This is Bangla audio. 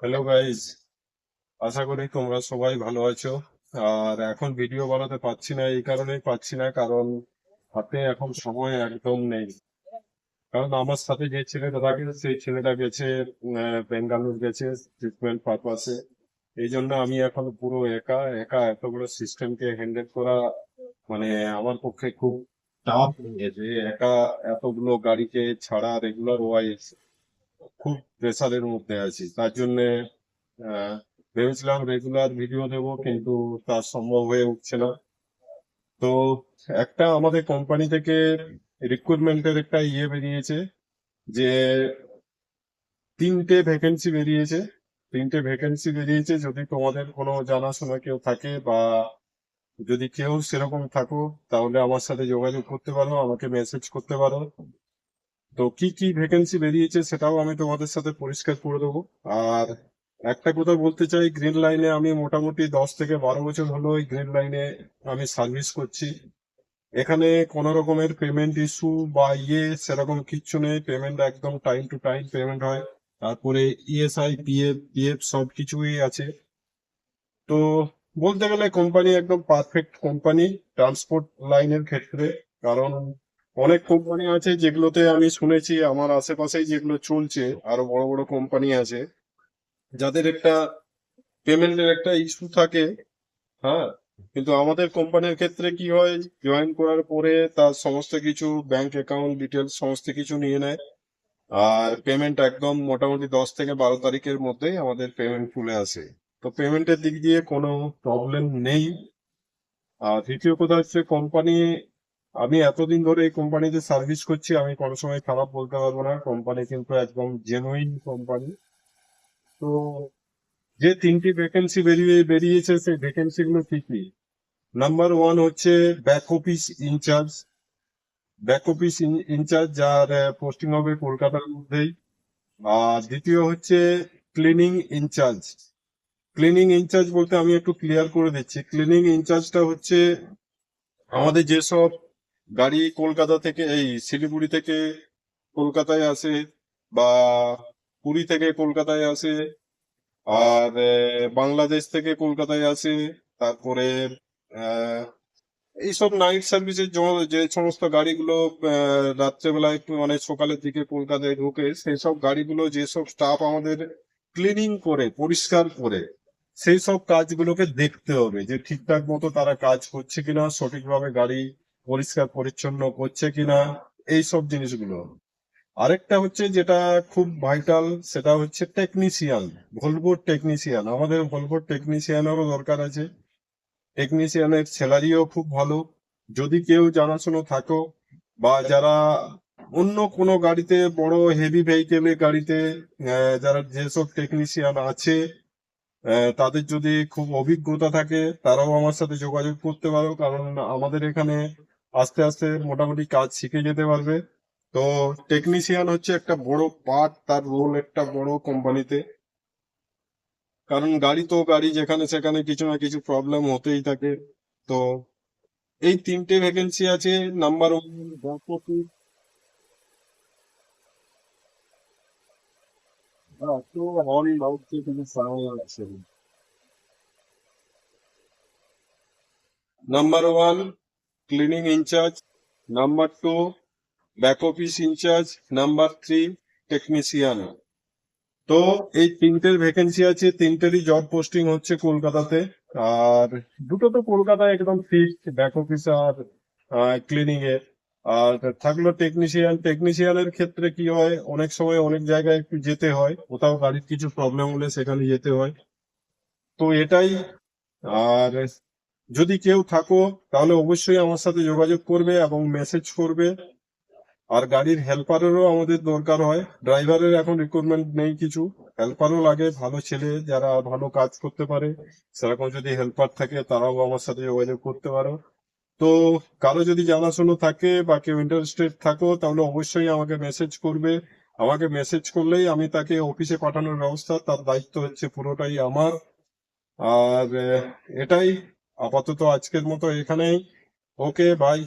হ্যালো গাইস, আশা করি তোমরা সবাই ভালো আছো। আর এখন ভিডিও বানাতে পারছি না, এই কারণেই পারছি না কারণ হাতে এখন সময় একদম নেই। কারণ আমার সাথে যে ছেলেটা থাকে সেই ছেলেটা গেছে বেঙ্গালুরু গেছে ট্রিটমেন্ট পারপাসে। এই জন্য আমি এখন পুরো একা একা এতগুলো সিস্টেমকে হ্যান্ডেল করা মানে আমার পক্ষে খুব টাফ হয়ে গেছে। একা এতগুলো গাড়িকে ছাড়া রেগুলার ওয়াইজ খুব প্রেসারের মধ্যে আছি। তার জন্য আহ, ভেবেছিলাম রেগুলার ভিডিও দেবো, কিন্তু তা সম্ভব হয়ে উঠছে না। তো একটা আমাদের কোম্পানি থেকে রিক্রুটমেন্টের একটা বেরিয়েছে যে তিনটে ভ্যাকেন্সি বেরিয়েছে। যদি তোমাদের কোনো জানাশোনা কেউ থাকে বা যদি কেউ সেরকম থাকো, তাহলে আমার সাথে যোগাযোগ করতে পারো, আমাকে মেসেজ করতে পারো। তো কি কি ভ্যাকেন্সি বেরিয়েছে সেটাও আমি তোমাদের সাথে পরিষ্কার করে দেবো। আর একটা কথা বলতে চাই, গ্রিন লাইনে আমি মোটামুটি 10 থেকে 12 বছর হলো এই গ্রিন লাইনে আমি সার্ভিস করছি। এখানে কোনো রকমের পেমেন্ট ইস্যু বা সেরকম কিচ্ছু নেই। পেমেন্ট একদম টাইম টু টাইম পেমেন্ট হয়। তারপরে ইএসআই পিএফ সব কিছুই আছে। তো বলতে গেলে কোম্পানি একদম পারফেক্ট কোম্পানি ট্রান্সপোর্ট লাইনের ক্ষেত্রে। কারণ অনেক কোম্পানি আছে যেগুলোতে আমি শুনেছি, আমার আশেপাশেই যেগুলো চলছে, আরো বড় বড় কোম্পানি আছে যাদের একটা পেমেন্টের একটা ইস্যু থাকে। হ্যাঁ, কিন্তু আমাদের কোম্পানির ক্ষেত্রে কি হয়, জয়েন করার পরে তার সমস্ত কিছু ব্যাংক অ্যাকাউন্ট ডিটেলস সমস্ত কিছু নিয়ে নেয়। আর পেমেন্ট একদম মোটামুটি 10 থেকে 12 তারিখের মধ্যেই আমাদের পেমেন্ট চলে আসে। তো পেমেন্টের দিক দিয়ে কোনো প্রবলেম নেই। আর দ্বিতীয় কথা হচ্ছে কোম্পানি, আমি এতদিন ধরে এই কোম্পানিতে সার্ভিস করছি, আমি কোনো সময় খারাপ বলতে পারবো না। কোম্পানি কিন্তু একদম জেনুইন কোম্পানি। তো যে তিনটি ভ্যাকেন্সি বেরিয়েছে সেই ভ্যাকেন্সি গুলো কি কি? নাম্বার ওয়ান হচ্ছে back office incharge. Back office incharge, যার পোস্টিং হবে কলকাতার মধ্যেই। আর দ্বিতীয় হচ্ছে ক্লিনিং ইনচার্জ। ক্লিনিং ইনচার্জ বলতে আমি একটু ক্লিয়ার করে দিচ্ছি। ক্লিনিং ইনচার্জটা হচ্ছে আমাদের যেসব গাড়ি কলকাতা থেকে এই শিলিগুড়ি থেকে কলকাতায় আসে, বা পুরী থেকে কলকাতায় আসে, আর বাংলাদেশ থেকে কলকাতায় আসে, তারপরে আহ, এইসব নাইট সার্ভিসের জন্য যে সমস্ত গাড়িগুলো রাত্রেবেলা একটু মানে সকালের দিকে কলকাতায় ঢোকে, সেই সব গাড়িগুলো যেসব স্টাফ আমাদের ক্লিনিং করে পরিষ্কার করে, সেই সব কাজগুলোকে দেখতে হবে যে ঠিকঠাক মতো তারা কাজ করছে কিনা, সঠিকভাবে গাড়ি পরিষ্কার পরিচ্ছন্ন করছে কিনা, এই সব জিনিসগুলো। আরেকটা হচ্ছে যেটা খুব ভাইটাল, সেটা হচ্ছে টেকনিশিয়ান। ভলভোর টেকনিশিয়ান, আমাদের ভলভোর টেকনিশিয়ানেরও দরকার আছে। টেকনিশিয়ানের স্যালারিও খুব ভালো। যদি কেউ জানাশোনা থাকো বা যারা অন্য কোনো গাড়িতে, বড় হেভি ভেহিকেলের গাড়িতে যারা যেসব টেকনিশিয়ান আছে, তাদের যদি খুব অভিজ্ঞতা থাকে, তারাও আমার সাথে যোগাযোগ করতে পারো। কারণ আমাদের এখানে আস্তে আস্তে মোটামুটি কাজ শিখে যেতে পারবে। তো টেকনিশিয়ান হচ্ছে একটা বড় পার্ট, তার রোল একটা বড় কোম্পানিতে। কারণ গাড়ি তো গাড়ি, যেখানে সেখানে কিছু না কিছু প্রবলেম হতেই থাকে। তো এই তিনটে ভ্যাকেন্সি আছে। Number one back office. তো হর্ন বাজছে, কিন্তু সাউন্ড আসছে না। Number one cleaning incharge, number two back office incharge, number three technician. তো এই তিনটের ভ্যাকেন্সি আছে, তিনটেরই জব পোস্টিং হচ্ছে কলকাতাতে। আর দুটো তো কলকাতায় একদম ফিক্সড, ব্যাক অফিস আর ক্লিনিং এর। আর থাকলো টেকনিশিয়ান। টেকনিশিয়ানের ক্ষেত্রে কি হয়, অনেক সময় অনেক জায়গায় একটু যেতে হয়, কোথাও গাড়ির কিছু প্রবলেম হলে সেখানে যেতে হয়। তো এটাই। আর যদি কেউ থাকো, তাহলে অবশ্যই আমার সাথে যোগাযোগ করবে এবং মেসেজ করবে। আর গাড়ির হেল্পারেরও আমাদের দরকার হয়। ড্রাইভারের এখন রিক্রুটমেন্ট নেই কিছু, হেল্পারও লাগে, ভালো ছেলে যারা ভালো কাজ করতে পারে। সেরকম যদি হেল্পার থাকে, তারাও আমার সাথে যোগাযোগ করতে পারো। তো কারো যদি জানাশোনা থাকে বা কেউ ইন্টারেস্টেড থাকো, তাহলে অবশ্যই আমাকে মেসেজ করবে। আমাকে মেসেজ করলেই আমি তাকে অফিসে পাঠানোর ব্যবস্থা, তার দায়িত্ব হচ্ছে পুরোটাই আমার। আর এটাই। আপাতত আজকের মতো এখানেই। ওকে, বাই।